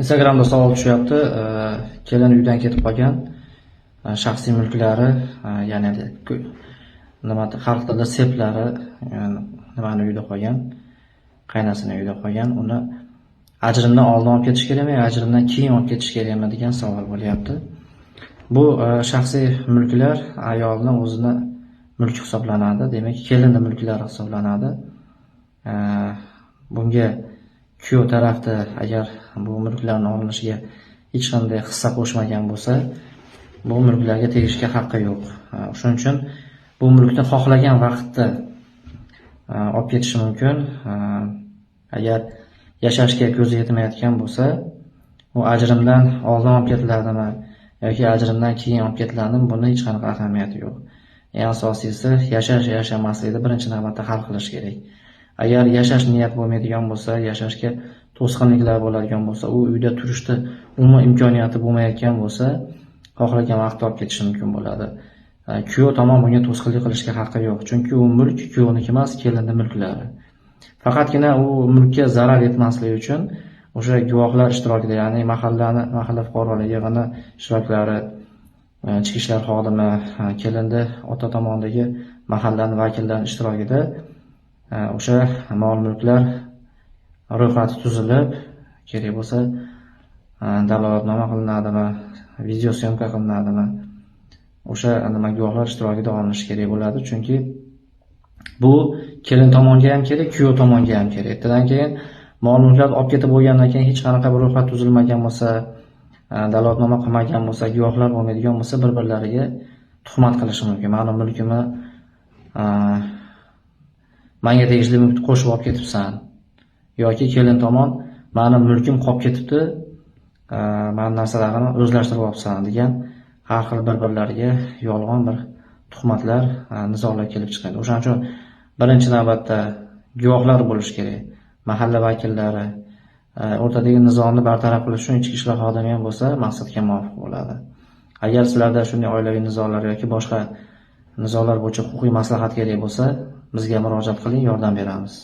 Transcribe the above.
Instagramda savol tushyapti. Kelin uydan ketib qolgan, shaxsiy mulklari, ya'ni nima xalq tilida seplari nimani uyda qolgan, qaynasini uyda qolgan. Uni ajrimdan oldin olib ketish kerakmi, ajrimdan keyin olib ketish kerakmi degan savol bo'lyapti. Bu shaxsiy mulklar ayolning o'zini mulki hisoblanadi. Demak, kelinning mulklari hisoblanadi. Bunga kuyov tarafda agar bu mulklarning olinishiga hech qanday hissa qo'shmagan bo'lsa, bu mulklarga tegishga haqqi yo'q. Shuning uchun bu mulkni xohlagan vaqtda olib ketishi mumkin. Agar yashashga ko'zi yetmayotgan bo'lsa, u ajrimdan oldin olib ketiladimi yoki ajrimdan keyin olib ketiladimi, buni hech qanaqa ahamiyati yo'q. Eng asosiysi yashamaslikni birinchi navbatda hal qilish kerak. Agar yashash niyat bo'lmaydigan bo'lsa, yashashga to'sqinliklar bo'ladigan bo'lsa, u uyda turishda umuman imkoniyati bo'lmayotgan bo'lsa, xohlagan vaqtda olib ketishi mumkin bo'ladi. Kuyov tomon bunga to'sqinlik qilishga haqqi yo'q, chunki u mulk kuyovniki emas, kelinning mulklari. Faqatgina u mulkka zarar yetmasligi uchun o'sha guvohlar ishtirokida, ya'ni mahalla fuqarolar yig'ini ishtirokchilari, ichki ishlar xodimi, kelinning ota tomondagi mahallaning vakillari ishtirokida o'sha mol-mulklar ro'yxati tuzilib, kerak bo'lsa dalolatnoma qilinadimi, video syomka qilinadimi, o'sha guvohlar ishtirokida olinishi kerak bo'ladi. Chunki bu kelin tomonga ham kerak, kuyov tomonga ham kerak. Ertadan keyin mol-mulklarni olib ketib bo'lgandan keyin hech qanaqa bir ro'yxat tuzilmagan bo'lsa, dalolatnoma qilmagan bo'lsa, guvohlar bo'lmaydigan bo'lsa, bir-birlariga tuhmat qilishi mumkin. Ma'lum mulkimni menga tegishli mulkni qo'shib olib ketibsan yoki kelin tomon meni mulkim qolib ketibdi, meni narsalarimni o'zlashtirib olibsan degan har xil bir-birlariga yolg'on bir tuhmatlar, nizolar kelib chiqadi. O'shaning uchun birinchi navbatda guvohlar bo'lishi kerak. Mahalla vakillari o'rtadagi nizoni bartaraf qilish uchun ichki ishlar xodimi ham bo'lsa, maqsadga muvofiq bo'ladi. Agar sizlarda shunday oilaviy nizolar yoki boshqa nizolar bo'yicha huquqiy maslahat kerak bo'lsa, bizga murojaat qiling, yordam beramiz.